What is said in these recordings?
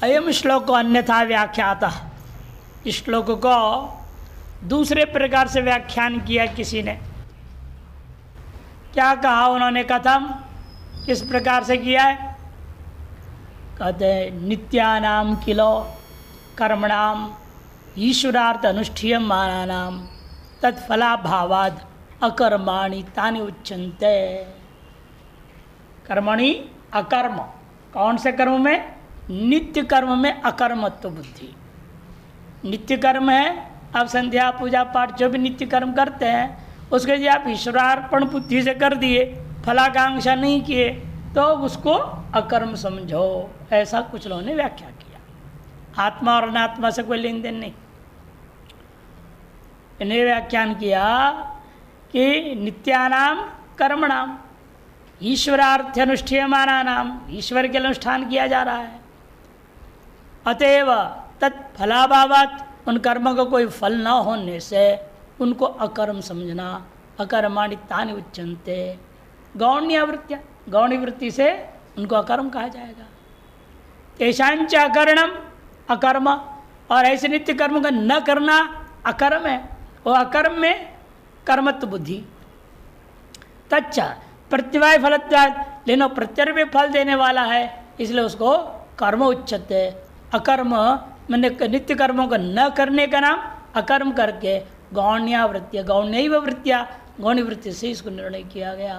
अयम श्लोक अन्यथा व्याख्याता। इस श्लोक को दूसरे प्रकार से व्याख्यान किया किसी ने। क्या कहा उन्होंने? कथम, किस प्रकार से किया है? कहते नित्यानाम किलो कर्मणाम ईश्वरार्थ अनुष्ठीयमानानाम तत्फलाभावाद अकर्माणि तानि उच्यन्ते। कर्मणि अकर्म, कौन से कर्म में? नित्य कर्म में अकर्मत्व बुद्धि। नित्य कर्म है, आप संध्या पूजा पाठ जो भी नित्य कर्म करते हैं उसके यदि आप ईश्वरार्पण बुद्धि से कर दिए, फलाकांक्षा नहीं किए, तो उसको अकर्म समझो। ऐसा कुछ लोगों ने व्याख्या किया। आत्मा और अनात्मा से कोई लेन देन नहीं। इन्हें व्याख्यान किया कि नित्यानाम कर्मणाम ईश्वरार्थ अनुष्ठीयमाना नाम, ईश्वर के अनुष्ठान किया जा रहा है। अतएव तत्फलाभावात, उन कर्मों का कोई फल न होने से उनको अकर्म समझना। अकर्माणि तानि उच्यन्ते। गौण्यवृत्तियाँ, गौणी वृत्ति से उनको अकर्म कहा जाएगा। तेषांच अकर्णम अकर्म, और ऐसे नित्य कर्म का न करना अकर्म है। वो अकर्म में कर्मत्व बुद्धि। तच्च प्रत्यवाय फलत्वाद, लेनो प्रत्यर्थ फल देने वाला है, इसलिए उसको कर्म उच्यते। अकर्म मैंने नित्य कर्मों को न करने का नाम अकर्म करके गौण्या वृत्तियाँ, गौण्यैव वृत्तियाँ, गौणी वृत्ति से इसको निर्णय किया गया।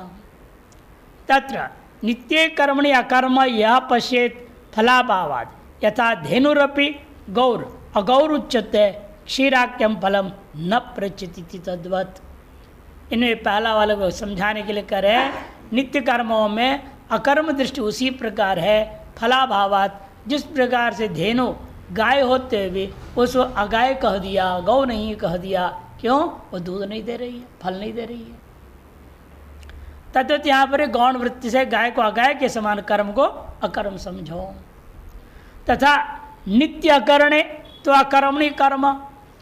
तत्र नित्य कर्मणि अकर्म यह पश्येत फलाभावाद यथा धेनुरपि गौर अगौर उच्यते क्षीराख्यम फलम न प्रचिति तद्वत्। इन्हें पहला वाले को समझाने के लिए करे, नित्य कर्मों में अकर्म दृष्टि उसी प्रकार है फलाभावात। जिस प्रकार से धेनु गाय होते हुए उसको अगाय कह दिया, गौ नहीं कह दिया। क्यों? वो दूध नहीं दे रही है, फल नहीं दे रही है। तद्वत यहाँ पर गौण वृत्ति से गाय को अगाय के समान कर्म को अकर्म समझो। तथा नित्य अकरणे तो अकर्मणि कर्म,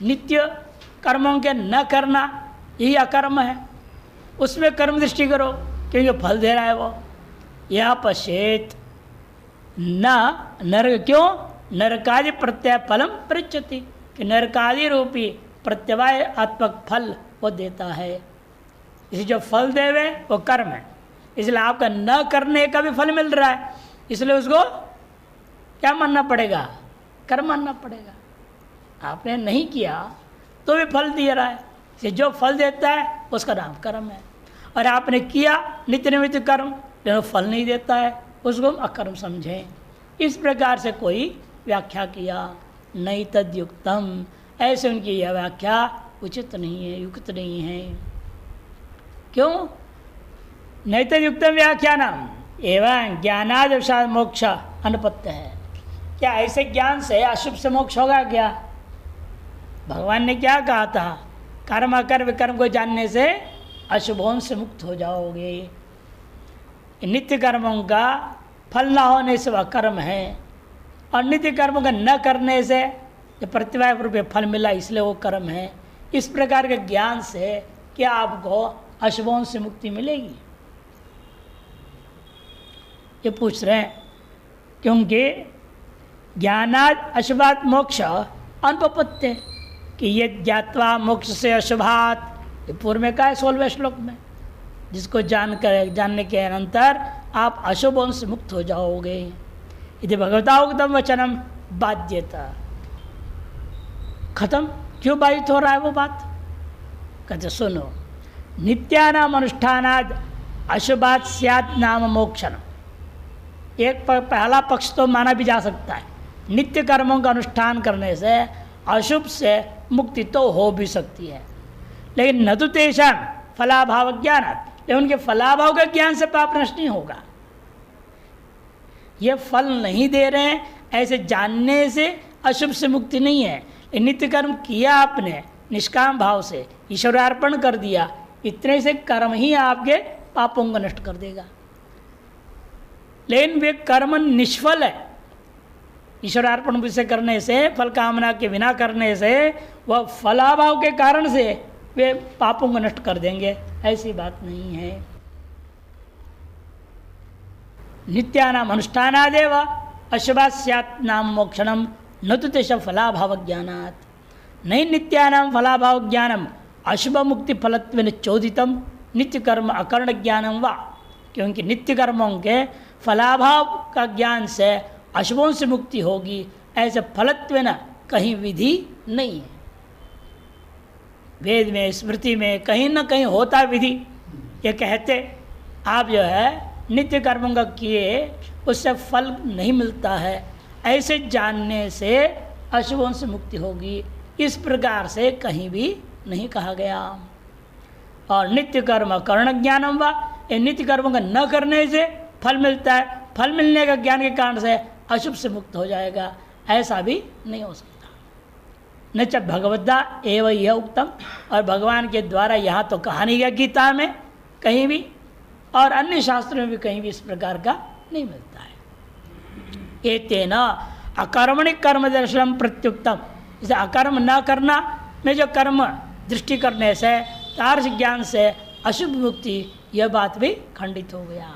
नित्य कर्मों के न करना यही अकर्म है। उसमें कर्म दृष्टि करो क्योंकि फल दे रहा है वो। यह पश्चेत न नरक, क्यों? नरकादि प्रत्यय फलम पृच्छति, कि नरकादि रूपी प्रत्यवायात्मक फल वो देता है। इसे जो फल देवे वो कर्म है, इसलिए आपका न करने का भी फल मिल रहा है, इसलिए उसको क्या मानना पड़ेगा? कर्म मानना पड़ेगा। आपने नहीं किया तो भी फल दे रहा है, इसे जो फल देता है उसका नाम कर्म है। और आपने किया नित्य निमित्त कर्म लेकिन फल नहीं देता है, उसको हम अकर्म समझें। इस प्रकार से कोई व्याख्या किया। नहीं तद्युक्तम, ऐसे उनकी यह व्याख्या उचित नहीं है, युक्त नहीं है। क्यों? नहीं तद्युक्तम व्याख्यानम एवं ज्ञानाद मोक्ष अनुपत्य है। क्या ऐसे ज्ञान से अशुभ से मोक्ष होगा क्या? भगवान ने क्या कहा था? कर्म अकर्म कर्म को जानने से अशुभों से मुक्त हो जाओगे। नित्य कर्मों का फल न होने से वह कर्म है, और नित्य कर्मों का न करने से जो प्रतिभा रूप फल मिला इसलिए वो कर्म है। इस प्रकार के ज्ञान से क्या आपको अशुभों से मुक्ति मिलेगी? ये पूछ रहे हैं, क्योंकि ज्ञानाद अशुभात मोक्ष अनुपपत्ति, कि ये ज्ञात्वा मोक्ष से अशुभात, ये पूर्व में कहा है 16वें श्लोक में, जिसको जानने के अनंतर आप अशुभों से मुक्त हो जाओगे। यदि भगवता उक्तम वचनम बाध्यता। खत्म। क्यों बाधित हो रहा है वो बात? कहते सुनो, नित्यानाम अनुष्ठानाद अशुभात स्यात् नाम मोक्षण। एक पहला पक्ष तो माना भी जा सकता है, नित्य कर्मों का अनुष्ठान करने से अशुभ से मुक्ति तो हो भी सकती है, लेकिन न तो तेषां फलाभाव ज्ञानात्, लेकिन उनके फलाभाव का ज्ञान से पाप नष्ट नहीं होगा। ये फल नहीं दे रहे हैं ऐसे जानने से अशुभ से मुक्ति नहीं है। नित्य कर्म किया आपने निष्काम भाव से, ईश्वरार्पण कर दिया, इतने से कर्म ही आपके पापों को नष्ट कर देगा। लेकिन वे कर्म निष्फल है, ईश्वरार्पण से करने से, फल कामना के बिना करने से, वह फलाभाव के कारण से वे पापों को नष्ट कर देंगे, ऐसी बात नहीं है। नित्यानाम अनुष्ठानादेव अशुभात स्यात् नाम मोक्षणम न तो तेषां फलाभाव ज्ञानात्। नहीं नित्यानां फलाभाव ज्ञानम अशुभ मुक्ति फलत्वेन चोदितम नित्य कर्म अकर्ण ज्ञानम वा। क्योंकि नित्य कर्मों के फलाभाव का ज्ञान से अशुभों से मुक्ति होगी, ऐसे फलत्वेन कहीं विधि नहीं है। वेद में स्मृति में कहीं ना कहीं होता विधि। ये कहते आप जो है नित्य कर्मों का किए उससे फल नहीं मिलता है, ऐसे जानने से अशुभों से मुक्ति होगी, इस प्रकार से कहीं भी नहीं कहा गया। और नित्य कर्म कर्ण ज्ञानम वा, ये नित्य कर्मों का न करने से फल मिलता है, फल मिलने का ज्ञान के कारण से अशुभ से मुक्त हो जाएगा, ऐसा भी नहीं हो सकता। न च भगवद्दा एवं यह उत्तम, और भगवान के द्वारा यहाँ तो कहा नहीं गया गीता में कहीं भी, और अन्य शास्त्रों में भी कहीं भी इस प्रकार का नहीं मिलता है। एतेन अकर्मणि कर्म दर्शनम प्रत्युक्तम, जैसे अकर्म न करना में जो कर्म दृष्टि करने से तार्श ज्ञान से अशुभ मुक्ति, यह बात भी खंडित हो गया।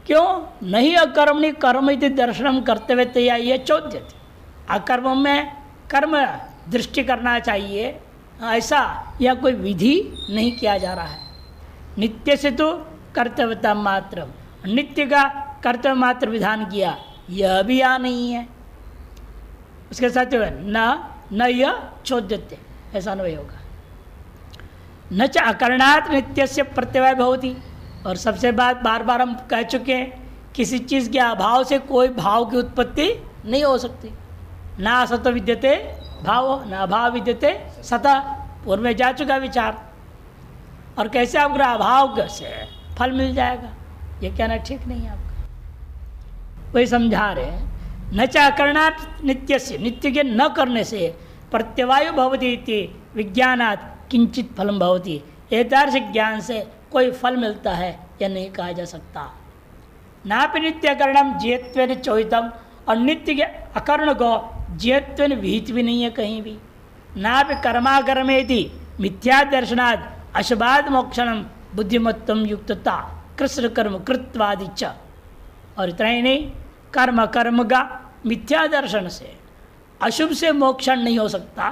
क्यों नहीं अकर्मणि कर्म इति दर्शनम करते हुए तैया ये चौद्य थी। अकर्म में कर्म दृष्टि करना चाहिए, ऐसा यह कोई विधि नहीं किया जा रहा है। नित्य से तो कर्तव्यता मात्र, नित्य का कर्तव्य मात्र विधान किया, यह भी यहाँ नहीं है। उसके साथ न यह चौद्यते, ऐसा नहीं होगा। न च अकरणात् नित्य से प्रत्यय भवति, और सबसे बार बार हम कह चुके हैं किसी चीज़ के अभाव से कोई भाव की उत्पत्ति नहीं हो सकती। ना सत विद्यते भाव, न अभाव विद्यते सतः, पूर्व में जा चुका विचार। और कैसे आपका अभाव से फल मिल जाएगा, ये कहना ठीक नहीं है आपका। वही समझा रहे हैं, न च अकरणात् नित्य से, नित्य के न करने से प्रत्यवायु भवति इति विज्ञानात् किंचित फलम भवति, एतादृश ज्ञान से कोई फल मिलता है यह नहीं कहा जा सकता। नापि नित्य अकरणम जियत्वेन चोहितम, और नित्य के अकर्ण को जियत्वेन विहित भी नहीं है कहीं भी। नापि कर्माकर्मेति मिथ्या दर्शनाद अशुभाद मोक्षणम बुद्धिमत्तम युक्तता कृष्ण कर्म कृत्वादि च। और इतना ही नहीं, कर्म कर्म का मिथ्या दर्शन से अशुभ से मोक्षण नहीं हो सकता,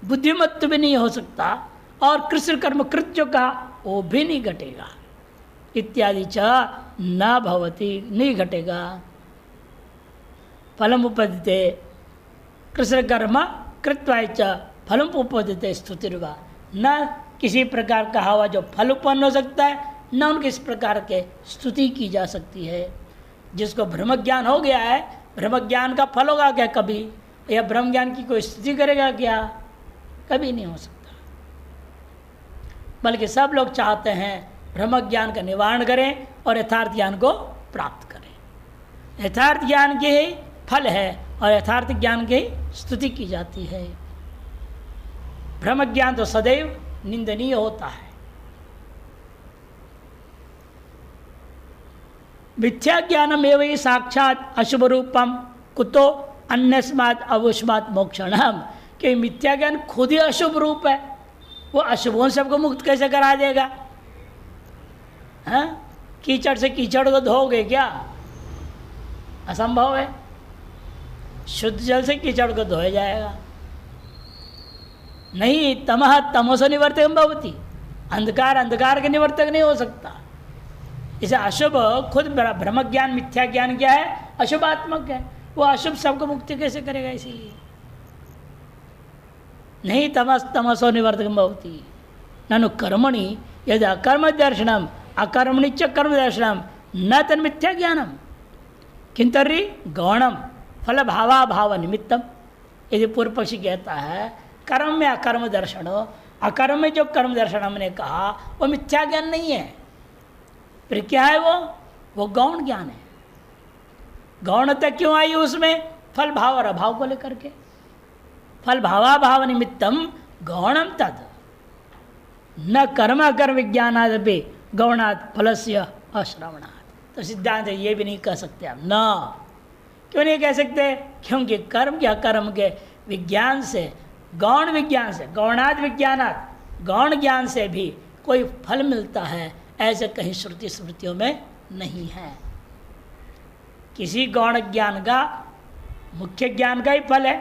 बुद्धिमत्व भी नहीं हो सकता, और कृष्ण कर्म कृत जो कहा वो भी नहीं घटेगा, इत्यादि च न भवति, नहीं घटेगा। फलम उपदिते कृष्ण कर्म कृत्वा च फलम उपदिते स्तुतिर्वा, न किसी प्रकार कहा हुआ जो फल उत्पन्न हो सकता है, न उनके इस प्रकार के स्तुति की जा सकती है। जिसको ब्रह्म ज्ञान हो गया है, ब्रह्म ज्ञान का फल होगा क्या कभी, या ब्रह्म ज्ञान की कोई स्तुति करेगा क्या, कभी नहीं हो सकता। बल्कि सब लोग चाहते हैं ब्रह्म ज्ञान का निवारण करें और यथार्थ ज्ञान को प्राप्त करें। यथार्थ ज्ञान के ही फल है और यथार्थ ज्ञान की स्तुति की जाती है। ब्रह्म ज्ञान तो सदैव निंदनीय होता है। मिथ्या ज्ञानम एवं साक्षात अशुभ रूपम कुतो अन्यस्मात् अवुष्मात् मोक्षणम, कि मिथ्या ज्ञान खुद ही अशुभ रूप है, वो अशुभों सबको मुक्त कैसे करा देगा। हाँ, कीचड़ से कीचड़ को धोगे क्या, असंभव है। शुद्ध जल से कीचड़ को धोया जाएगा नहीं। तमः तमसो निवर्तकम भवति, अंधकार अंधकार के निवर्तक नहीं हो सकता। इसे अशुभ खुद ब्रह्म ज्ञान मिथ्या ज्ञान क्या है, अशुभात्मक है, वो अशुभ सबको मुक्ति कैसे करेगा। इसीलिए नहीं तमसो निवर्तकम भवति ननु कर्मणि यदि अकर्म दर्शनम अकर्मणि च कर्म दर्शनम न तन्मिथ्या ज्ञानम किंतर्हि गौणम फल भावाभाव निमित्तम। यदि पूर्व पक्षी कहता है कर्म में अकर्म दर्शन हो, अकर्म में जो कर्म दर्शन हमने कहा वो मिथ्या ज्ञान नहीं है, फिर क्या है वो गौण ज्ञान है। गौणता क्यों आई उसमें, फल भाव और अभाव को लेकर के। फल भावाभाव निमित्तम गौणम तद न कर्म अकर्म विज्ञानादपि गौणात् फलस्य अश्रवणात्। तो सिद्धांत ये भी नहीं कह सकते आप न। क्यों नहीं कह सकते, क्योंकि कर्म या कर्म के विज्ञान से, गौण विज्ञान से, गौणाद विज्ञानात् गौण ज्ञान से भी कोई फल मिलता है, ऐसे कहीं श्रुति स्मृतियों में नहीं है। किसी गौण ज्ञान का मुख्य ज्ञान का ही फल है।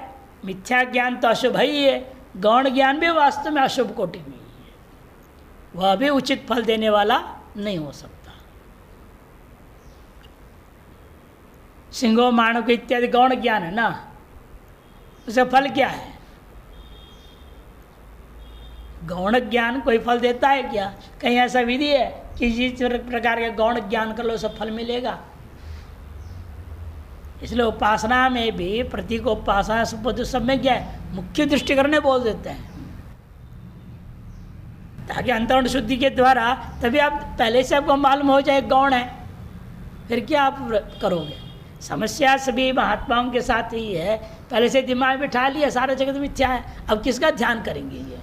मिथ्या ज्ञान तो अशुभ ही है, गौण ज्ञान भी वास्तव में अशुभ कोटि में ही है, वह भी उचित फल देने वाला नहीं हो सकता। सिंहो मानव इत्यादि गौण ज्ञान है ना, उसका फल क्या है? गौण ज्ञान कोई फल देता है क्या? कहीं ऐसा विधि है कि जिस प्रकार के गौण ज्ञान कर लो सब फल मिलेगा? इसलिए उपासना में भी प्रतीक उपासना सब में क्या है? मुख्य दृष्टि करने बोल देते हैं, ताकि अंतरण शुद्धि के द्वारा तभी आप पहले से आपको मालूम हो जाए गौण है, फिर क्या आप करोगे? समस्या सभी महात्माओं के साथ ही है, पहले से दिमाग बिठा लिया सारा जगत मिथ्या है, अब किसका ध्यान करेंगे? ये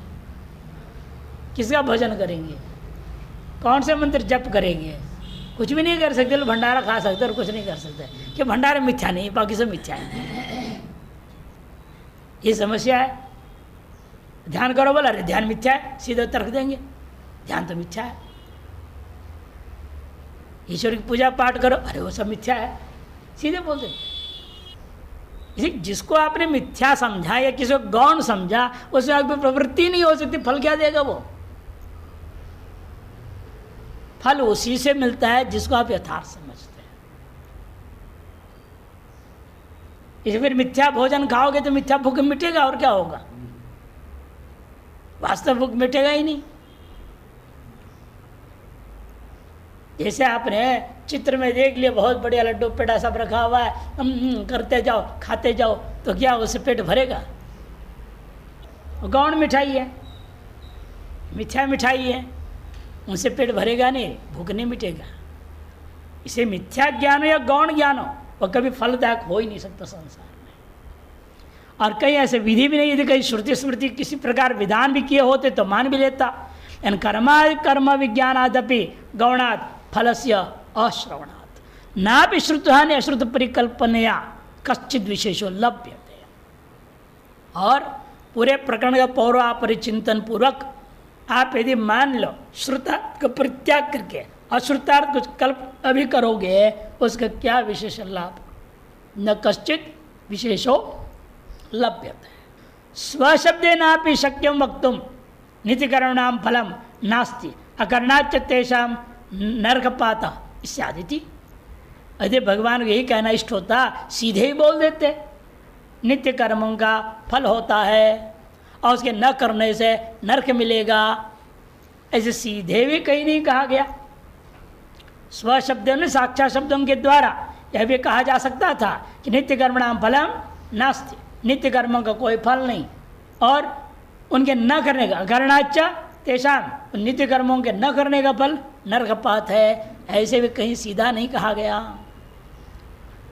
किसका भजन करेंगे? कौन से मंत्र जप करेंगे? कुछ भी नहीं कर सकते। भंडारा खा सकते और कुछ नहीं कर सकते कि भंडारा मिथ्या नहीं, बाकी सब मिथ्या है। ये समस्या है। ध्यान करो, बोला अरे ध्यान मिथ्या है, सीधे तर्क देंगे ध्यान तो मिथ्या है। ईश्वर की पूजा पाठ करो, अरे वो सब मिथ्या है, सीधे बोल देंगे। इसी जिसको आपने मिथ्या समझा या किसी को गौण समझा, उसमें आपकी प्रवृत्ति नहीं हो सकती, फल क्या देगा वो? फल उसी से मिलता है जिसको आप यथार्थ समझते हैं। इसे फिर मिथ्या भोजन खाओगे तो मिथ्या भूख मिटेगा, और क्या होगा? वास्तव भूख मिटेगा ही नहीं। जैसे आपने चित्र में देख लिया बहुत बढ़िया लड्डू पेड़ा सब रखा हुआ है, करते जाओ खाते जाओ, तो क्या उससे पेट भरेगा? गौण मिठाई है, मिथ्या मिठाई है, उनसे पेट भरेगा नहीं, भूख नहीं मिटेगा। इसे मिथ्या ज्ञान हो या गौण ज्ञान हो, वह कभी फलदायक हो ही नहीं सकता संसार में। और कहीं ऐसे विधि भी नहीं, यदि कहीं श्रुति स्मृति किसी प्रकार विधान भी किए होते तो मान भी लेता। यानी कर्म विज्ञानादपि गौणात् फलस्य अश्रवणात् नापि श्रुतहानि अश्रुत परिकल्पनया कश्चित विशेषो लभ्यते। और पूरे प्रकरण का पौर्वापरिचिंतन पूर्वक आप यदि मान लो श्रुतार्थ को परित्याग करके अश्रुतार्थ कुछ कल्प अभी करोगे, उसका क्या विशेष लाभ? न कश्चित विशेषो लभ्यते। स्वशब्देनापि शक्यं वक्तुं नित्यकर्मणां फलं नास्ति अकर्णाच्च तेषां नरकपातः इत्यादि। यदि भगवान को यही कहना इष्ट होता, सीधे ही बोल देते नित्य कर्मों का फल होता है और उसके न करने से नरक मिलेगा। ऐसे सीधे भी कहीं नहीं कहा गया। स्वशब्दों में साक्षात शब्दों के द्वारा यह भी कहा जा सकता था कि नित्य कर्मणाम फलम नास्ति, नित्य कर्मों का कोई फल नहीं, और उनके न करने का अकर्णाच्च तेषां, नित्य कर्मों के न करने का फल नरकपात है। ऐसे भी कहीं सीधा नहीं कहा गया।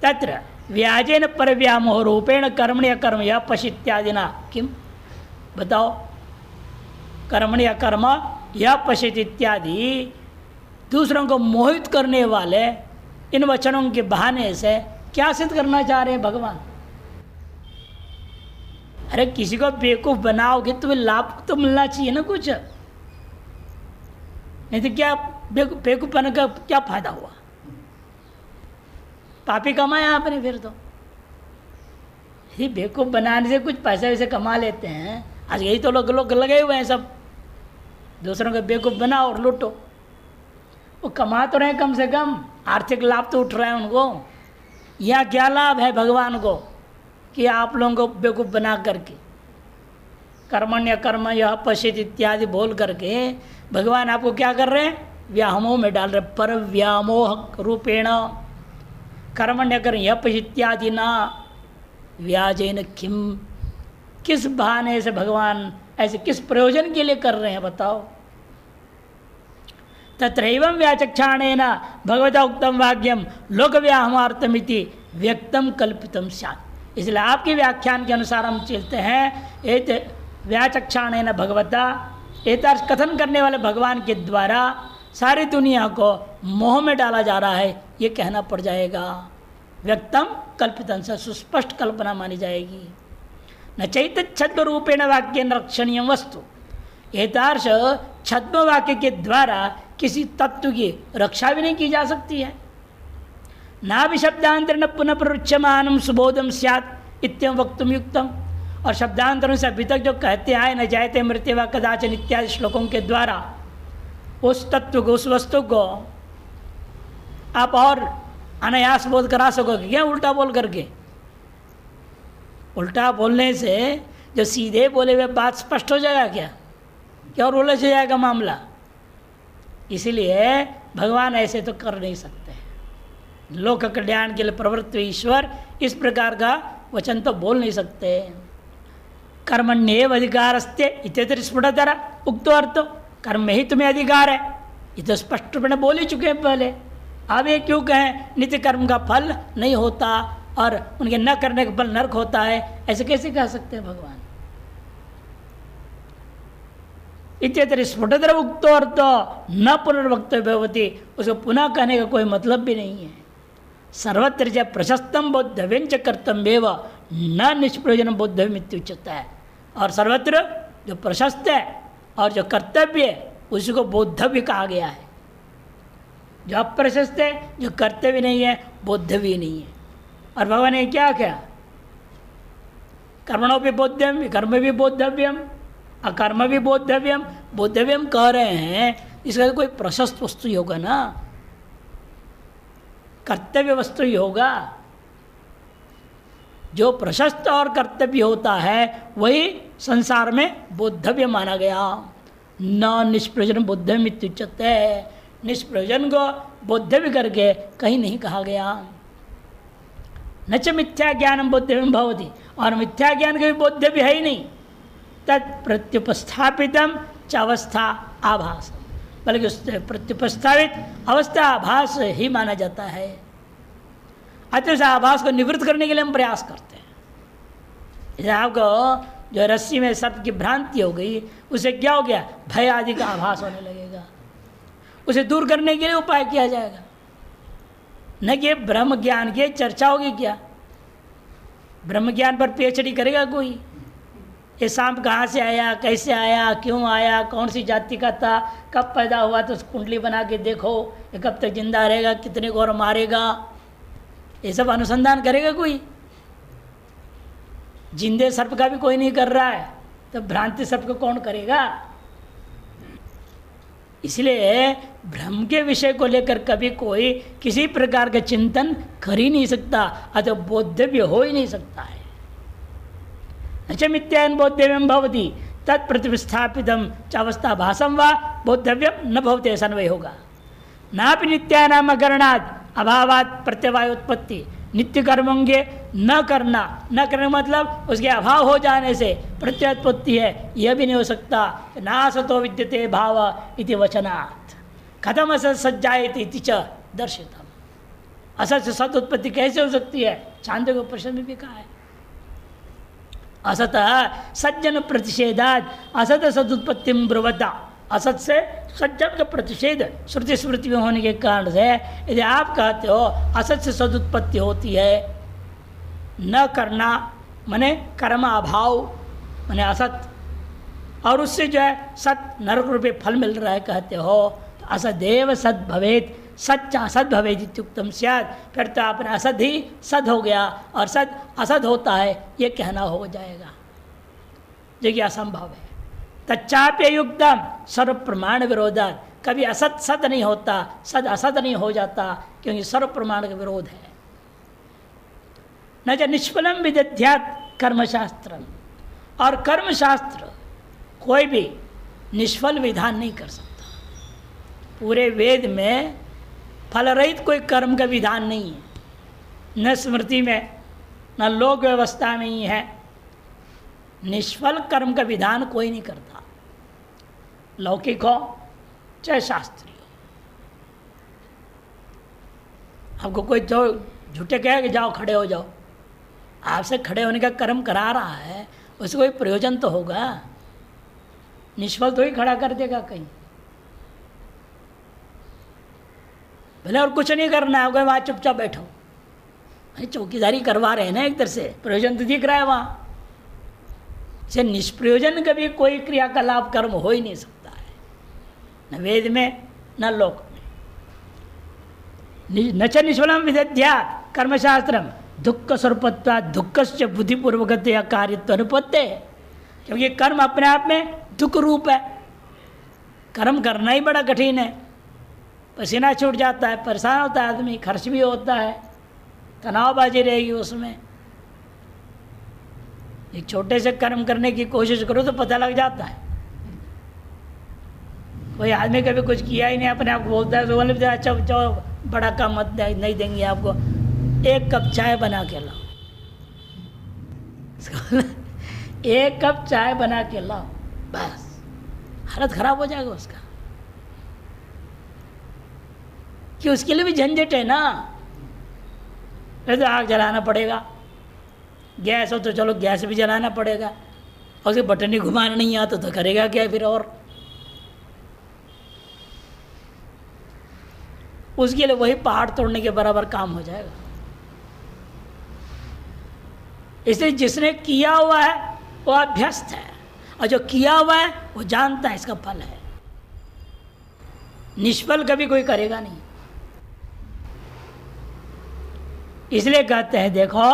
तत्र व्याजेन परव्यामोह रूपेण कर्मणि अकर्म या पशित्यादिना किम, बताओ कर्मणि अकर्म या पशित इत्यादि दूसरों को मोहित करने वाले इन वचनों के बहाने से क्या सिद्ध करना चाह रहे हैं भगवान? अरे किसी को बेवकूफ बनाओगे तो लाभ तो मिलना चाहिए ना कुछ, नहीं तो क्या बेवकूफ बनने का क्या फायदा हुआ? पापी कमाया आपने फिर तो। यदि बेवकूफ बनाने से कुछ पैसे वैसे कमा लेते हैं, आज यही तो लोग लगे हुए हैं सब, दूसरों को बेवकूफ बनाओ और लूटो। वो कमा तो रहे कम से कम, आर्थिक लाभ तो उठ रहे हैं उनको। यहाँ क्या लाभ है भगवान को कि आप लोगों को बेवकूफ बना करके कर्मण्य कर्म यह पशित इत्यादि बोल करके भगवान आपको क्या कर रहे हैं? व्यामोह में डाल रहे, पर व्यामोह रूपेण कर्मण्य कर्म यह पशित इत्यादि ना व्याजेन किम, किस बहाने से भगवान ऐसे किस प्रयोजन के लिए कर रहे हैं बताओ? तत्रैवं व्याचक्षाणेन भगवता उक्तम वाक्यम लोक व्याहमार्थमिति व्यक्तम कल्पितम स्यात्। इसलिए आपके व्याख्यान के अनुसार हम चलते हैं। एक व्याचक्षाणेन भगवता, एतार्थ कथन करने वाले भगवान के द्वारा सारी दुनिया को मोह में डाला जा रहा है, ये कहना पड़ जाएगा। व्यक्तम कल्पितम से सुस्पष्ट कल्पना मानी जाएगी। न चैत छद्म रूपेण वाक्य रक्षणीय वस्तु, एतार्थ छद्म वाक्य के द्वारा किसी तत्व की रक्षा भी नहीं की जा सकती है। ना भी शब्दांतर न पुनः प्ररुच्यमानम सुबोधम स्यात् इत्यम वक्तुम युक्तम। और शब्दांतरों से अभी तक जो कहते आए न जायते मृत्यु व कदाचन इत्यादि श्लोकों के द्वारा उस तत्व को, उस वस्तु को आप और अनायास बोध करा सकोगे क्या उल्टा बोल करके? उल्टा बोलने से जो सीधे बोले हुए बात स्पष्ट हो जाएगा क्या और उलझ जाएगा मामला? इसीलिए भगवान ऐसे तो कर नहीं सकते। लोक कल्याण के लिए प्रवृत्त ईश्वर इस प्रकार का वचन तो बोल नहीं सकते। कर्मण्येव अधिकारस्ते इत्यत्र स्फुटतर उक्तो अर्थो, कर्म में ही तुम्हें अधिकार है, ये तो स्पष्टपणे बोल ही चुके हैं पहले। अब ये क्यों कहें नित्य कर्म का फल नहीं होता और उनके न करने का फल नरक होता है, ऐसे कैसे कह सकते हैं भगवान? इत्यत्र स्फुटतर उक्तो अर्थो न पुनर्वक्तव्य भवति, उसको पुनः कहने का कोई मतलब भी नहीं है। सर्वत्र च प्रशस्तम बोद्धव्यं च कर्तव्येव न निष्प्रयोजन बोद्धव्यम् इत्युच्यते है। और सर्वत्र जो प्रशस्त है और जो कर्तव्य है उसी को बोद्धव्य कहा गया है। जो अप्रशस्त है, जो कर्तव्य नहीं है, बोद्धव्य नहीं है। और भगवान ने क्या कहा? कर्मणों भी बोद्धव्यम, कर्म भी बोद्धव्यम, अकर्म भी बोद्धव्यम। बोद्धव्यम कह रहे हैं, इसका कोई प्रशस्त वस्तु ही होगा ना, कर्तव्य वस्तु ही होगा। जो प्रशस्त और कर्तव्य होता है वही संसार में बोद्धव्य माना गया। न निष्प्रयोजन बोद्धव्यम् इत्युच्यते, निष्प्रयोजन को बोद्धव्य करके कहीं नहीं कहा गया। न च मिथ्या ज्ञानम बोद्धव्यम भवति, और मिथ्या ज्ञान का भी बोद्धव्य है ही नहीं। तत् प्रत्युपस्थापितम च अवस्था आभास, बल्कि उस प्रत्युपस्थापित अवस्था आभास ही माना जाता है। अतः आभास को निवृत्त करने के लिए हम प्रयास करते हैं। जैसे आपको जो रस्सी में सर्प की भ्रांति हो गई, उसे क्या हो गया? भय आदि का आभास होने लगेगा। उसे दूर करने के लिए उपाय किया जाएगा, न कि ब्रह्म ज्ञान की चर्चा होगी। क्या ब्रह्म ज्ञान पर पीएचडी करेगा कोई? ये सांप कहाँ से आया, कैसे आया, क्यों आया, कौन सी जाति का था, कब पैदा हुआ, तो कुंडली बना के देखो ये कब तक जिंदा रहेगा, कितने को और मारेगा, ये सब अनुसंधान करेगा कोई? जिंदे सर्प का भी कोई नहीं कर रहा है, तो भ्रांति सर्प को कौन करेगा? इसलिए ब्रह्म के विषय को लेकर कभी कोई किसी प्रकार का चिंतन कर ही नहीं सकता, अतः बोद्धव्य हो ही नहीं सकता है। न मिथ्यान बोद्धव्यम भवति तत्प्रतिष्ठापितम चावस्था भाषम व बोद्धव्यम न भवति, ऐसा नहीं होगा। नापि नित्यानाम अकरणात् अभावात प्रत्यवाय उत्पत्ति, नित्य कर्मों के न करना, न करने मतलब उसके अभाव हो जाने से प्रत्युत्पत्ति है, यह भी नहीं हो सकता। नासतो विद्यते भाव इति वचनात् कथम असत सज्जायते इति च दर्शितम। असत से सत उत्पत्ति कैसे हो सकती है? छांदोग्य उपनिषद में भी कहा है। असत सज्जन प्रतिषेधात असत सदुत्पत्ति ब्रुवता, असत से सज्जन का प्रतिषेध श्रुति स्मृति में होने के कारण से यदि आप कहते हो असत से सदुत्पत्ति होती है, न करना माने कर्म अभाव माने असत, और उससे जो है सत नरक रूपी फल मिल रहा है कहते हो, तो असदेव सद भवेत, सच्चा असद भवेत इत्युक्तम स्यात्, फिर तो आपने असद ही सद हो गया और सद असद होता है ये कहना हो जाएगा, जो कि असंभव है। तच्चाप्य युक्तम सर्व प्रमाण विरोधात, कभी असत सत नहीं होता, सद असत नहीं हो जाता, क्योंकि सर्व प्रमाण का विरोध है। न च निष्फलम विदध्यात् कर्मशास्त्र, और कर्मशास्त्र कोई भी निष्फल विधान नहीं कर सकता। पूरे वेद में फल रहित कोई कर्म का विधान नहीं है, न स्मृति में न लोक व्यवस्था में ही है। निष्फल कर्म का विधान कोई नहीं करता, लौकिक हो चाहे शास्त्रीय हो। आपको कोई जो झूठे कहे कि जाओ खड़े हो जाओ, आपसे खड़े होने का कर्म करा रहा है, उससे कोई प्रयोजन तो होगा, निष्फल तो ही खड़ा कर देगा कहीं। भले और कुछ नहीं करना है, वहाँ चुपचाप बैठो, भाई चौकीदारी करवा रहे हैं ना एक तरह से, प्रयोजन तो दिख रहा है वहाँ से। निष्प्रयोजन कभी कोई क्रियाकलाप कर्म हो ही नहीं सकता है, न वेद में न लोक में। न च निष्फलम विदध्यात् कर्मशास्त्रम दुख स्वरूपत्वा दुखस्य बुद्धिपूर्वकतया कार्यत्व अनुपत्ते, क्योंकि कर्म अपने आप में दुख रूप है। कर्म करना ही बड़ा कठिन है, पसीना छूट जाता है, परेशान होता है आदमी, खर्च भी होता है, तनावबाजी रहेगी उसमें। एक छोटे से कर्म करने की कोशिश करो तो पता लग जाता है। कोई आदमी कभी कुछ किया ही नहीं, अपने आप को बोलता है तो बोले अच्छा चलो बड़ा काम मत नहीं देंगे आपको, एक कप चाय बना के लाओ, एक कप चाय बना के लाओ, बस हालत खराब हो जाएगा उसका, कि उसके लिए भी झंझट है ना। तो आग जलाना पड़ेगा, गैस हो तो चलो गैस भी जलाना पड़ेगा, और उसके बटन ही घुमाना नहीं आता तो करेगा क्या फिर, और उसके लिए वही पहाड़ तोड़ने के बराबर काम हो जाएगा। इसलिए जिसने किया हुआ है वो अभ्यस्त है, और जो किया हुआ है वो जानता है इसका फल है। निष्फल कभी कोई करेगा नहीं। इसलिए कहते हैं देखो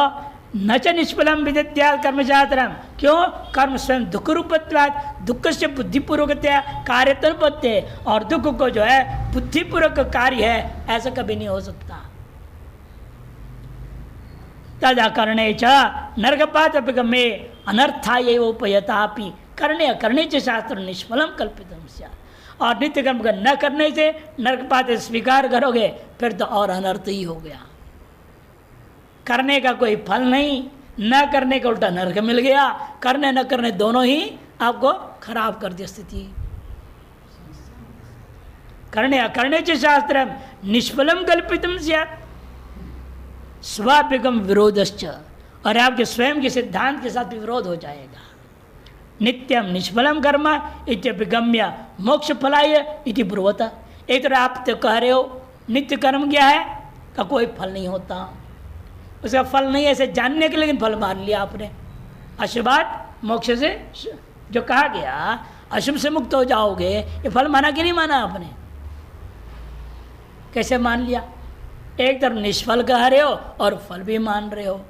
न च निष्फलम विदध्या कर्मशास्त्रम, क्यों? कर्म स्वयं दुख रूपत्वात् दुख से बुद्धिपूर्वकतया कार्यत्वनुपत्ते, और दुख को जो है बुद्धिपूर्वक कार्य है ऐसा कभी नहीं हो सकता। तदा करणे च नरकपात अपगमे अनर्थाय उपयतापि करणे अकरणे च शास्त्र निष्फलम कल्पितम स्यात्। और नित्य कर्म का न करने से नरकपात स्वीकार करोगे फिर तो और अनर्थ ही हो गया। करने का कोई फल नहीं, न करने का उल्टा नरक मिल गया, करने न करने दोनों ही आपको खराब कर दिया स्थिति। करने अकरणे च शास्त्र निष्फलम कल्पितम स्यात् स्वापिकम विरोधश्च, और आपके स्वयं के सिद्धांत के साथ भी विरोध हो जाएगा। नित्यम निष्फलम कर्म इत्यभिगम्य मोक्ष फलाय इति ब्रुवत। एक तरह आप तो कह रहे हो नित्य कर्म क्या है का कोई फल नहीं होता, उसका फल नहीं है ऐसे जानने के, लेकिन फल मान लिया आपने। अशुभात मोक्ष से जो कहा गया अशुभ से मुक्त हो जाओगे, ये फल माना कि नहीं माना आपने? कैसे मान लिया? एक तरफ निष्फल कह रहे हो और फल भी मान रहे हो,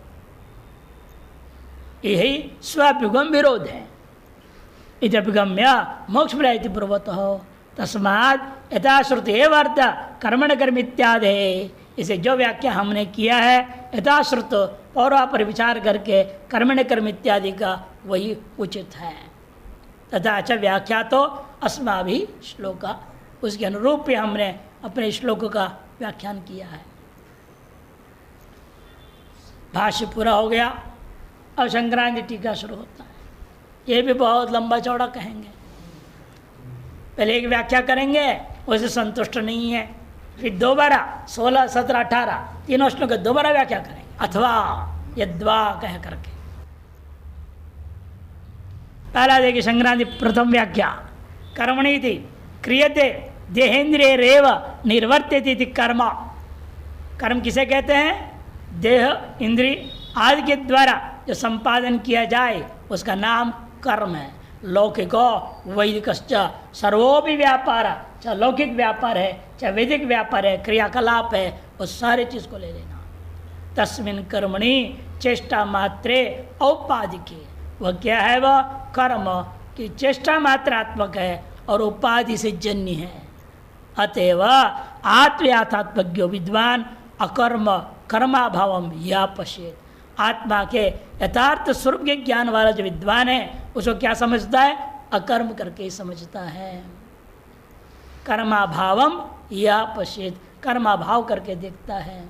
यही स्वाभिगम विरोध है। इत्यभिगम्य मोक्ष फलाय ब्रुवत हो तस्मात् यथाश्रुति एव अर्थ कर्मण कर्म इत्यादि। इसे जो व्याख्या हमने किया है यथाश्रुत पौरा पर विचार करके कर्मण कर्म इत्यादि का वही उचित है। तथा अच्छा व्याख्या तो अस्माभि श्लोका, उसके अनुरूप ही हमने अपने श्लोक का व्याख्यान किया है। भाष्य पूरा हो गया, अब संक्रांति टीका शुरू होता है। ये भी बहुत लंबा चौड़ा कहेंगे, पहले एक व्याख्या करेंगे, उसे संतुष्ट नहीं है, फिर दोबारा 16, 17, 18 तीनों श्लोक दोबारा व्याख्या करेंगे, अथवा यद्वा कह करके। पहला देखिए संक्रांति प्रथम व्याख्या, कर्मणीति क्रियते देहेन्द्रिय रेव निर्वर्त्यते इति कर्म। कर्म किसे कहते हैं? देह इंद्रिय आदि के द्वारा जो संपादन किया जाए उसका नाम कर्म है। लौकिको वैदिकश्च सर्वोपि व्यापार, चाहे लौकिक व्यापार है चाहे वैदिक व्यापार है, क्रियाकलाप है, वो सारे चीज़ को ले लेना। तस्मिन् कर्मणि चेष्टा मात्रे औपाधिके, वह क्या है? वह कर्म की चेष्टा मात्रात्मक है और उपाधि से जन्य है। अतएव आत्मयाथात्मज्ञो विद्वान अकर्म कर्माभावम या पश्येत। आत्मा के यथार्थ स्वरूप के ज्ञान वाला जो विद्वान है उसको क्या समझता है? अकर्म करके ही समझता है। कर्माभावम या पश्येत, कर्माभाव करके देखता है।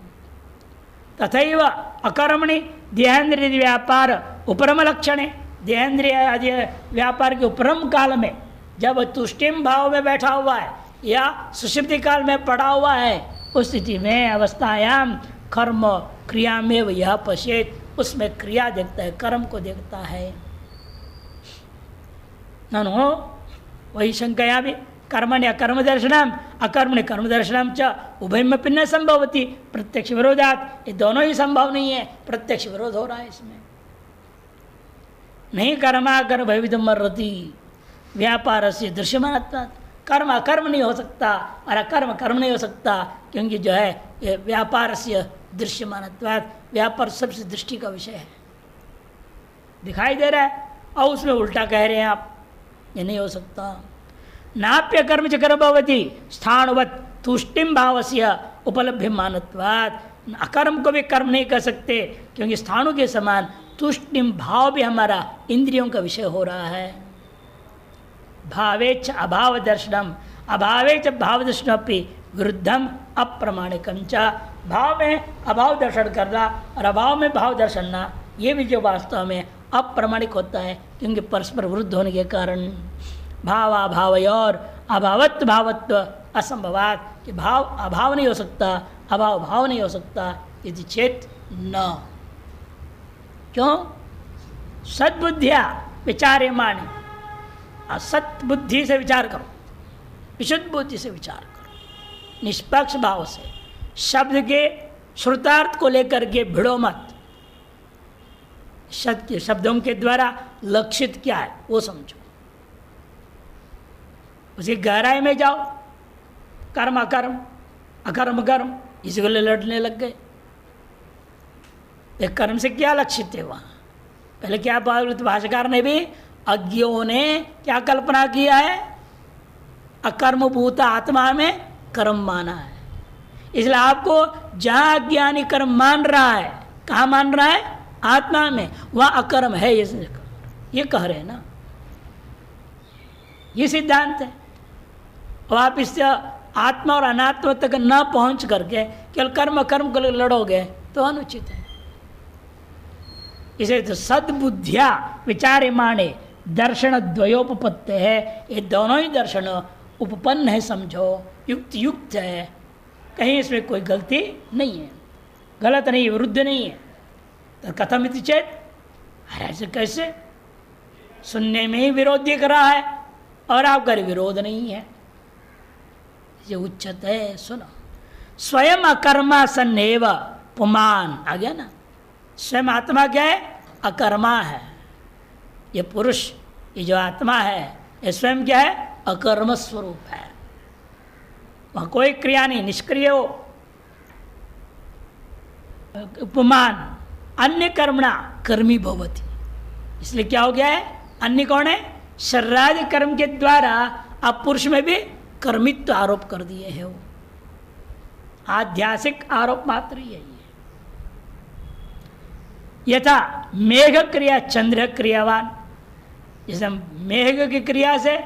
तथैव अकर्मणि देहेन्द्रिय व्यापार उपरम लक्षण, देहेन्द्रिय आदि व्यापार के उपरम काल में जब तुष्टिम भाव में बैठा हुआ है या सुषुप्ति काल में पड़ा हुआ है, उस स्थिति में अवस्थायाम कर्म क्रिया में यह पश्येत, उसमें क्रिया देखता है, कर्म को देखता है। ननु वही शंकया भी कर्मण्य अकर्म दर्शनम अकर्मण्य कर्म दर्शनम च उभयमपि न संभवती प्रत्यक्ष विरोधात। ये दोनों ही संभव नहीं है, प्रत्यक्ष विरोध हो रहा है इसमें। नहीं कर्मा कर्म भयविधम मर्रति व्यापार से दृश्यमानत्वात्, कर्म अकर्म नहीं हो सकता और अकर्म कर्म नहीं हो सकता, क्योंकि जो है ये व्यापार से दृश्यमानत्वात्, व्यापार सबसे दृष्टि का विषय है, दिखाई दे रहा है, और उसमें उल्टा कह रहे हैं आप, ये नहीं हो सकता। नाप्य कर्म च कर्म भवति स्थाणुवत् तुष्टिम भावस्य उपलभ्यमानत्वात्, अकर्म को भी कर्म नहीं कर सकते, क्योंकि स्थाणु के समान तुष्टिम भाव भी हमारा इंद्रियों का विषय हो रहा है। भावेच अभाव दर्शनम, अभावेच भाव दर्शनपि विरुद्धम अप्रमाणिकम च, भाव में अभाव दर्शन करना और अभाव में भाव दर्शनना, ये भी जो वास्तव में अप्रमाणिक होता है, क्योंकि परस्पर विरुद्ध होने के कारण। भावाभावयोर अभावत्व भावत्व असंभवात, कि भाव अभाव नहीं हो सकता, अभाव भाव नहीं हो सकता, यदि चेत न। क्यों? सद्बुद्धिया विचार्य माने, असत बुद्धि से विचार करो, विशुद्ध बुद्धि से विचार करो, निष्पक्ष भाव से, शब्द के श्रुतार्थ को लेकर के भिड़ो मत, शब्दों के द्वारा लक्षित क्या है वो समझो, उसकी गहराई में जाओ। कर्म अकर्म, अकर्म कर्म, इसी को लड़ने लग गए। एक कर्म से क्या लक्षित है वहाँ? पहले क्या भाष्यकार ने भी, अज्ञों ने क्या कल्पना किया है? अकर्मभूत आत्मा में कर्म माना है। इसलिए आपको जहाँ अज्ञानी कर्म मान रहा है, कहाँ मान रहा है? आत्मा में, वहाँ अकर्म है, ये कह रहे हैं ना, ये सिद्धांत है। और आप इससे आत्मा और अनात्मा तक न पहुंच करके केवल कर्म कर्म को लड़ोगे तो अनुचित है। इसे तो सद्बुद्धिया विचारे माने दर्शन द्वयोपपत्ति है, ये दोनों ही दर्शन उपपन्न है, समझो, युक्त युक्त है, कहीं इसमें कोई गलती नहीं है, गलत नहीं, विरुद्ध नहीं है। तो कथम इति चेत, अरे ऐसे कैसे? सुनने में ही विरोध दिख रहा है और आपका विरोध नहीं है, ये उच्चत है। सुनो, स्वयं अकर्मा सन्नेव पुमान, आ गया ना, स्वयं आत्मा क्या है? अकर्मा है। ये पुरुष, ये जो आत्मा है, ये स्वयं क्या है? अकर्म स्वरूप है, वहाँ कोई क्रिया नहीं, निष्क्रिय हो। उपमान अन्य कर्मणा कर्मी भवति, इसलिए क्या हो गया है? अन्य कौन है? शरीरादि कर्म के द्वारा आप पुरुष में भी कर्मित्व आरोप कर दिए है, वो आध्यासिक आरोप मात्र ही है। यथा मेघ क्रिया चंद्र क्रियावान, जैसे मेघ की क्रिया से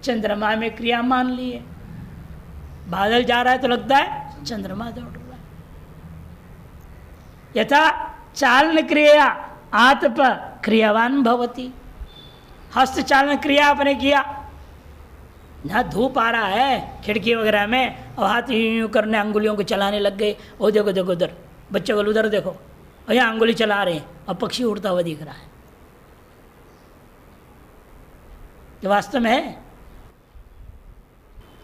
चंद्रमा में क्रिया मान लिए, बादल जा रहा है तो लगता है चंद्रमा दौड़ रहा है। यथा चालन क्रिया आतप क्रियावान भवति, हस्त चालन क्रिया आपने किया, यहाँ धूप आ रहा है खिड़की वगैरह में, और हाथ यूं करने अंगुलियों को चलाने लग गए, ओ देखो देखो उधर, बच्चे को उधर देखो, और यहाँ अंगुली चला रहे हैं और पक्षी उड़ता हुआ दिख रहा है, ये वास्तव में है।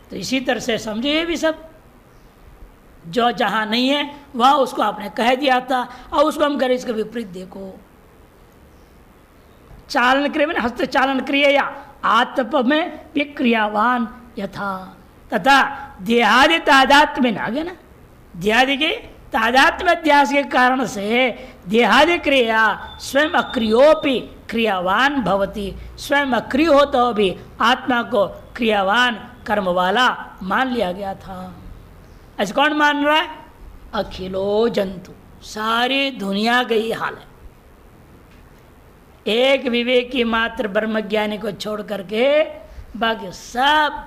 तो इसी तरह से समझो, ये भी सब जो जहाँ नहीं है वहाँ उसको आपने कह दिया था, और उसको हम करें इसका विपरीत देखो। चालन क्रिया में हस्त चालन क्रिया या आत्प में विक्रियावान यथा, तथा देहादि तादात्म्य में, आ गया ना, देहादि के तादात्म्य अध्यास के कारण से देहादि क्रिया स्वयं अक्रियोपि क्रियावान भवति, स्वयं अक्रिय हो तो भी आत्मा को क्रियावान कर्म वाला मान लिया गया था। ऐसे कौन मान रहा है? अखिलो जंतु, सारी दुनिया का ही हाल है। एक विवेकी मात्र ब्रह्मज्ञानी को छोड़ करके बाकी सब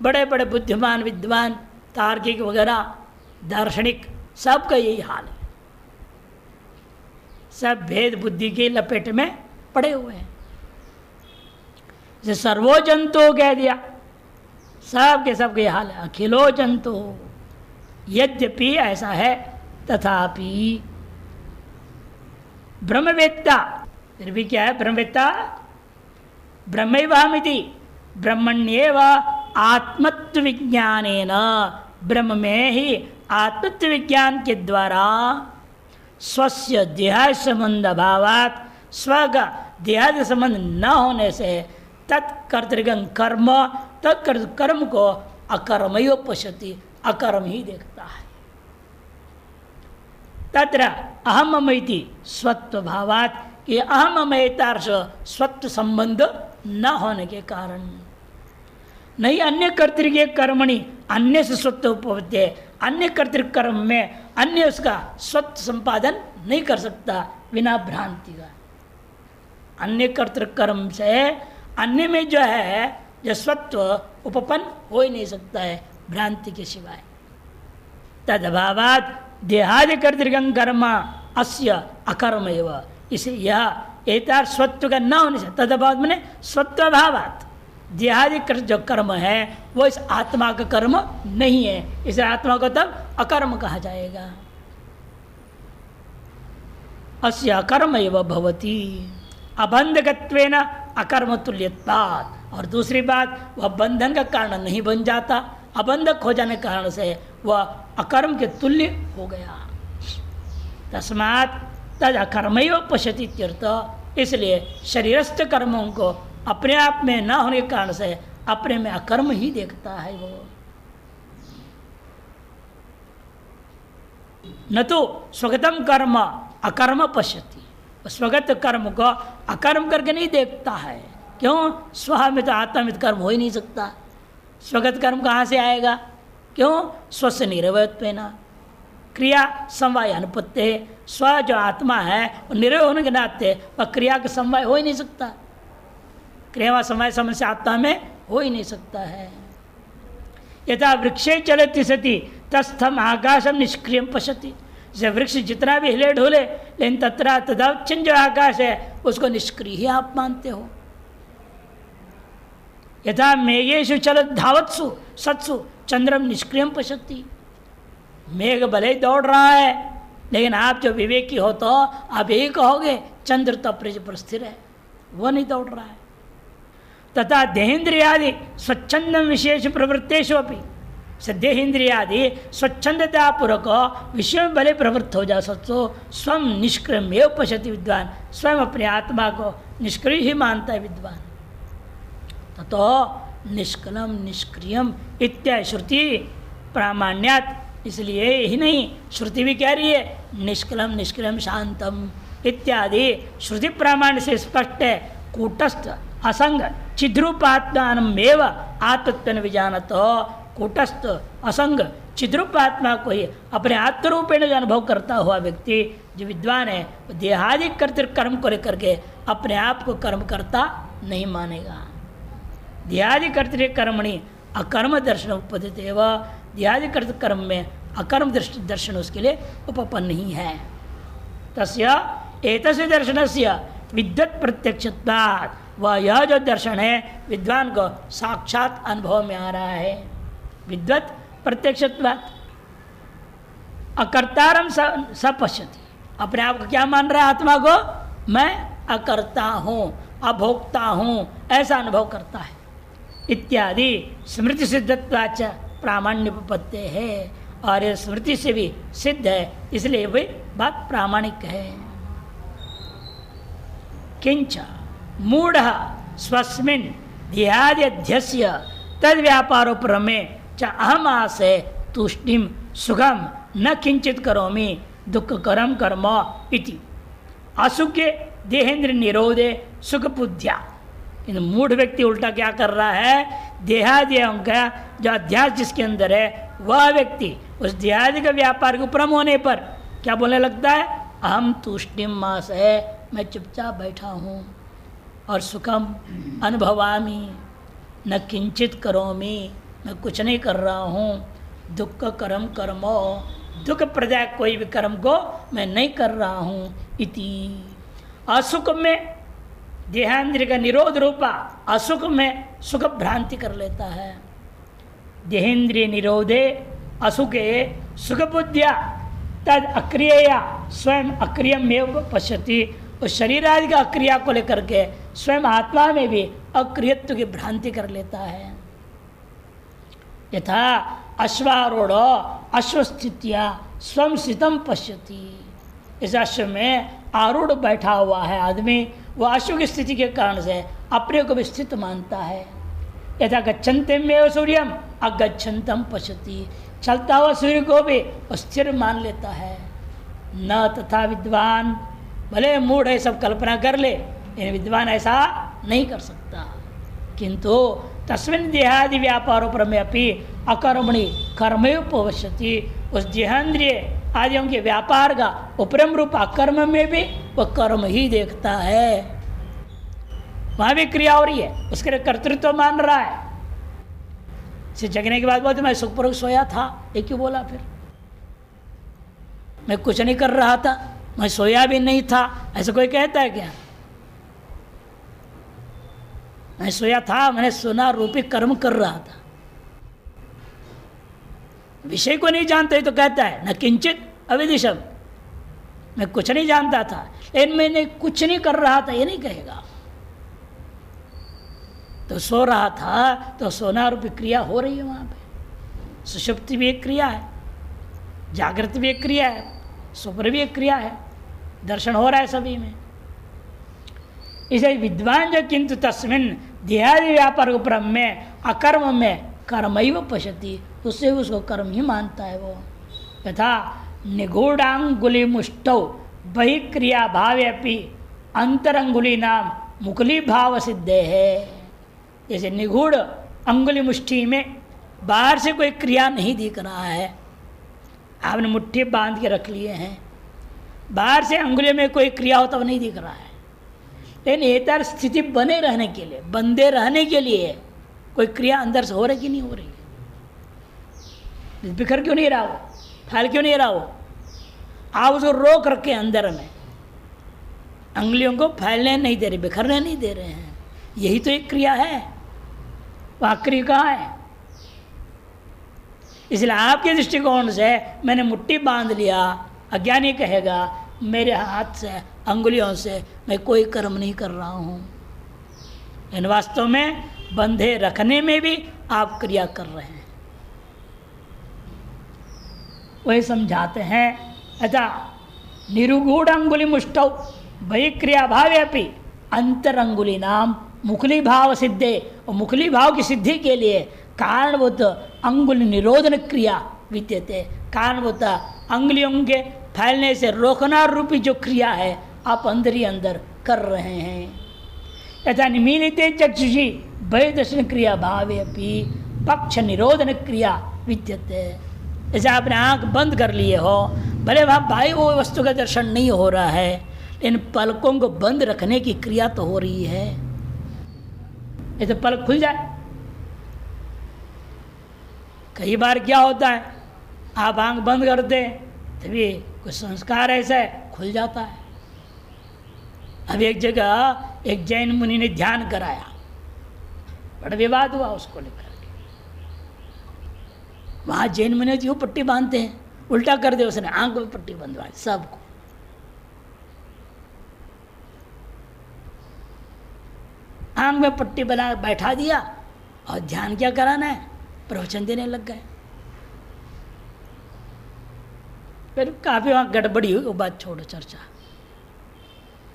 बड़े बड़े बुद्धिमान विद्वान तार्किक वगैरह दार्शनिक सबका यही हाल है, सब भेद बुद्धि की लपेट में पड़े हुए हैं। जैसे सर्वो जंतु कह दिया, सब के सब के हाल है, अखिलो जंतु। यद्यपि ऐसा है, तथापि ब्रह्मवेत्ता, फिर भी क्या है? ब्रह्मवेत्ता ब्रह्मैवाहमिति, ब्रह्मण्येव आत्मत्व विज्ञानेन, ब्रह्म में ही आत्मत्व विज्ञान के द्वारा स्वस्य देहादि संबंध अभावात, स्व का देहादि संबंध न होने से तत्कर्तृगं कर्म तत्कृत कर्म को अकर्मयो पश्यति, अकर्म ही देखता है। तत्र अहम ममैति स्वत्व भावात, कि अहम ममैतार्श स्वत्व संबंध न होने के कारण, नहीं अन्य कर्तृक कर्मणि अन्य से स्वत्व उपपत्ति, अन्य कर्तृक कर्म में अन्य उसका स्वत्व संपादन नहीं कर सकता बिना भ्रांति का। अन्य कर्तृक कर्म से अन्य में जो है जो स्वत्व उपपन्न हो ही नहीं सकता है भ्रांति के सिवाय। तदभावात देहादि कर्तृकं कर्म अस्य अकर्म एवं, इसे यह एतार स्वत्व का न होने से, तदभाव मैंने स्वत्वभावात देहादि जो कर्म है वो इस आत्मा का कर्म नहीं है, इस आत्मा को तब अकर्म कहा जाएगा। अस्य अकर्म एवं भवति अबंधकत्वेन अकर्म तुल्यत्वात्, और दूसरी बात वह बंधन का कारण नहीं बन जाता, अबंधक हो जाने के कारण से वह अकर्म के तुल्य हो गया। तस्मात् तद अकर्मैव पश्यति इत्यर्थ, इसलिए शरीरस्थ कर्मों को अपने आप में न होने के कारण से अपने में अकर्म ही देखता है वो। न तो स्वगतम कर्म अकर्म पश्यति, स्वगत कर्म को अकर्म करके नहीं देखता है। क्यों? स्वमित आत्मित कर्म हो ही नहीं सकता। स्वगत कर्म कहाँ से आएगा? क्यों? स्वस्य निरवयत्वेन क्रिया समवाय अनुपत्ति, स्व जो आत्मा है वो निरवय होने के नाते वह क्रिया का समवाय हो ही नहीं सकता। क्रिया व समवाय समस्या आत्मा में हो ही नहीं सकता है। यथा वृक्षे चलति सति तस्थम आकाशम निष्क्रियम पश्यति, जैसे वृक्ष जितना भी हिले ढोले लेकिन तत्र तदावच्छिन्न जो आकाश है उसको निष्क्रिय ही आप मानते हो। यथा मेघेषु चलत धावत्सु सत्सु चंद्रम निष्क्रियम पश्यति, मेघ भले दौड़ रहा है लेकिन आप जो विवेकी हो तो आप यही कहोगे चंद्र तो अपने पर स्थिर है, वो नहीं दौड़ रहा है। तथा देहेन्द्रियादि स्वच्छंदम विशेष प्रवृत्तेषु अपि, देहेन्द्रियादि स्वच्छंदता पूर्वक विषय में भले प्रवृत्त हो जा सत्सो स्वयं निष्क्रिय पश्यति विद्वान, स्वयं अपने आत्मा को निष्क्रिय ही मानता है विद्वान। ततो निष्कलम निष्क्रियम इत्यादि श्रुति प्रामाण्यात, इसलिए यही नहीं श्रुति भी कह रही है निष्कलम निष्क्रियम शांतम इत्यादि श्रुति प्रामाण्य से स्पष्ट है। कूटस्थ असंग चिद्रूपात्मानमेव आत्मत्वेन विजानतो, कूटस्थ असंग चिद्रूपात्मा को ही अपने आत्मरूपेण जो अनुभव करता हुआ व्यक्ति जो विद्वान है वो देहादि कर्तृक कर्म को लेकर के अपने आप को कर्म करता नहीं मानेगा। देहादि कर्तृक कर्मणि अकर्म दर्शन उपपद्यते व, देहादि कर्तृक कर्म में अकर्म दर्शन उसके लिए उपपन्न नहीं है। तस्य एतस्य दर्शनस्य विद्वत् प्रत्यक्षत्वात्, वह यह जो दर्शन है विद्वान को साक्षात अनुभव में आ रहा है। विद्वत् प्रत्यक्षत्वात् अकर्तारम सपश्यति, अपने आप को क्या मान रहा है? आत्मा को मैं अकर्ता हूँ, अभोक्ता हूँ, ऐसा अनुभव करता है। इत्यादि स्मृति सिद्धत्वाच प्रामाण्य उपपत्ति है, और ये स्मृति से भी सिद्ध है, इसलिए वे बात प्रामाणिक है। किंच मूढ़ स्वस्मिन् देहाद्यस्य तद व्यापारोपरमे च अहम आसे तुष्टिम सुखम न किंचित करोमि दुख करम कर्म इति असुखे देहेंद्र निरोधे सुख बुद्धिया। इन मूढ़ व्यक्ति उल्टा क्या कर रहा है? देहादियों का जो अध्यास जिसके अंदर है वह व्यक्ति उस देहादि का व्यापार के उपरम होने पर क्या बोलने लगता है? अहम तुष्टिम मास है, मैं चुपचाप बैठा हूँ और सुखम अनुभवामी न किंचित करोमी, मैं कुछ नहीं कर रहा हूँ। दुख कर्म कर्मो, दुख प्रदायक कोई भी कर्म को मैं नहीं कर रहा हूँ। इति असुख में देहांद्र का निरोध रूपा असुख में सुख भ्रांति कर लेता है। देहेंद्रिय निरोधे असुखे सुख बुद्धिया तद अक्रिया स्वयं अक्रियमेव पश्यति, उस शरीर आदि का अक्रिया को लेकर के स्वयं आत्मा में भी अक्रियत्व की भ्रांति कर लेता है। यथा अश्वारूढ़ अश्वस्थितिया स्वयं स्थितम पश्यति, इस अश्व में आरूढ़ बैठा हुआ है आदमी, वह अश्व की स्थिति के कारण से अपने को भी स्थित मानता है। यथा गच्छन्त्यम में सूर्यम अगच्छन्तम पश्यति, चलता हुआ सूर्य को भी स्थिर मान लेता है। न तथा विद्वान, भले मूढ़ है सब कल्पना कर ले, लेकिन विद्वान ऐसा नहीं कर सकता। किंतु तस्मिन् देहादि व्यापारों पर में अपनी अकर्मणि कर्मोपवश्यति, उस देहेंद्रिय आदियों के व्यापार का उपरम रूप अकर्म में भी वह कर्म ही देखता है। वहाँ भी क्रिया हो रही है, उसके लिए कर्तृत्व मान रहा है। इसे जगने के बाद बोलते मैं सुखपूर्वक सोया था, ये क्यों बोला? फिर मैं कुछ नहीं कर रहा था, मैं सोया भी नहीं था, ऐसा कोई कहता है क्या? मैं सोया था, मैंने सोना रूपी कर्म कर रहा था। विषय को नहीं जानते तो कहता है न किंचित अविदिशम, मैं कुछ नहीं जानता था, लेकिन मैंने कुछ नहीं कर रहा था, ये नहीं कहेगा। तो सो रहा था तो सोना रूपी क्रिया हो रही है वहाँ पे। सुषुप्ति भी एक क्रिया है, जागृत भी एक क्रिया है, स्वप्न भी एक क्रिया है, दर्शन हो रहा है सभी में। इसे विद्वान जो किंतु तस्मिन् देहादि व्यापार उपरम में अकर्म में कर्मैव पश्यति, उससे उसको कर्म ही मानता है वो। तथा निगूढ़ांगुली मुष्टौ बहिक्रिया भावे अपि अंतरंगुली नाम मुकुली भाव सिद्धे है। जैसे निगूढ़ अंगुली मुष्टि में बाहर से कोई क्रिया नहीं दिख रहा है, आपने मुट्ठी बांध के रख लिए हैं, बाहर से अंगुली में कोई क्रिया होता वो नहीं दिख रहा है, लेकिन एतर स्थिति बने रहने के लिए, बंधे रहने के लिए कोई क्रिया अंदर से हो रही कि नहीं हो रही है? बिखर क्यों नहीं रहा वो, फैल क्यों नहीं रहा वो? आप उसको रोक रखे अंदर में, अंगुलियों को फैलने नहीं दे रहे, बिखरने नहीं दे रहे हैं। यही तो एक क्रिया है, वह क्रिया कहाँ है? इसलिए आपके दृष्टिकोण से मैंने मुट्ठी बांध लिया, अज्ञानी कहेगा मेरे हाथ से अंगुलियों से मैं कोई कर्म नहीं कर रहा हूँ, इन वास्तव में बंधे रखने में भी आप क्रिया कर रहे हैं। वही समझाते हैं अतः निरुगूढ़ अंगुली मुष्टौ वही क्रिया भावे अपि अंतर अंगुली नाम मुखली भाव सिद्धे, और मुखली भाव की सिद्धि के लिए कारणभूत अंगुली निरोधन क्रिया विद्यते, कारणभूत अंगुलियों के फैलने से रोकना रूपी जो क्रिया है आप अंदर ही अंदर कर रहे हैं। यथा निमीलिते चक्षुषी बहिर्दर्शन क्रिया भावे अपि पक्ष निरोधन क्रिया विद्यते। जैसे आपने आंख बंद कर लिए हो, भले वहाँ बाह्य वो वस्तु का दर्शन नहीं हो रहा है, इन पलकों को बंद रखने की क्रिया तो हो रही है। ऐसे पलक खुल जाए, कई बार क्या होता है आप आंख बंद करते तभी कुछ संस्कार ऐसा है खुल जाता है। अब एक जगह एक जैन मुनि ने ध्यान कराया, बड़ा विवाद हुआ उसको लेकर के। वहाँ जैन मुनि जो पट्टी बांधते हैं उल्टा कर दे, उसने आंख में पट्टी बंधवाई सबको। आंख में पट्टी बना बैठा दिया और ध्यान क्या कराना है, प्रवचन देने लग गए। फिर काफ़ी वहाँ गड़बड़ी हुई, वो बात छोड़ो चर्चा,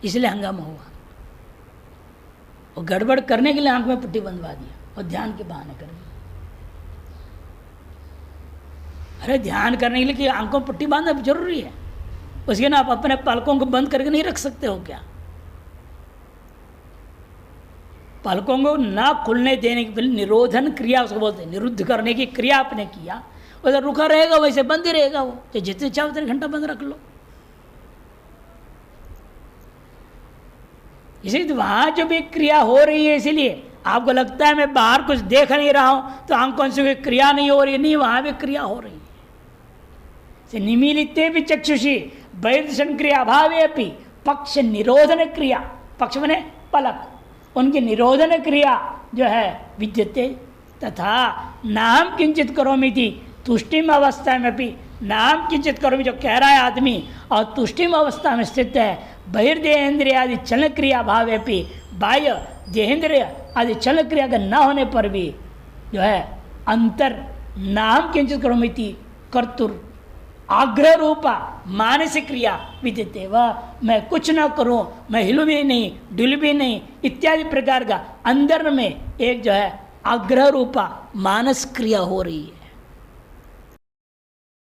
इसलिए हंगामा हुआ। और गड़बड़ करने के लिए आंख में पट्टी बंधवा दिया और ध्यान के बहाने कर दिया। अरे ध्यान करने के लिए कि आंखों में पट्टी बांधना जरूरी है, उसके ना आप अपने पलकों को बंद करके नहीं रख सकते हो क्या? पलकों को ना खुलने देने के लिए निरोधन क्रिया उसको बोलते हैं, निरुद्ध करने की क्रिया आपने किया, वैसे रुका रहेगा, वैसे बंद ही रहेगा वो, तो जितने चाहो उतने घंटा बंद रख लो। इसीलिए वहां जो भी क्रिया हो रही है, इसीलिए आपको लगता है मैं बाहर कुछ देख नहीं रहा हूं तो आंखों से कोई क्रिया नहीं हो रही, नहीं, वहां भी क्रिया हो रही है। निमीलिते भी चक्षुषी बहिर्दर्शन क्रिया भावे अपि पक्ष निरोधन क्रिया, पक्ष बने पलक, उनकी निरोधन क्रिया जो है विद्यते। तथा नाम किंचित करोमि थी तुष्टिम अवस्था में भी, नाम किंचित करोमि जो कह रहा है आदमी और तुष्टिम अवस्था में स्थित है, बहिर्देहेंद्रिय आदि चलन क्रिया भावे भी, बाह्य देहेंद्रिय आदि चलन क्रिया का न होने पर भी जो है अंतर नाम किंचित करोमि थी कर्तुर आग्रह रूपा मानसिक क्रिया विद्यते। वह मैं कुछ ना करूं, मैं हिलू भी नहीं, डुल भी नहीं, इत्यादि प्रकार का अंदर में एक जो है आग्रह रूपा मानस क्रिया हो रही है।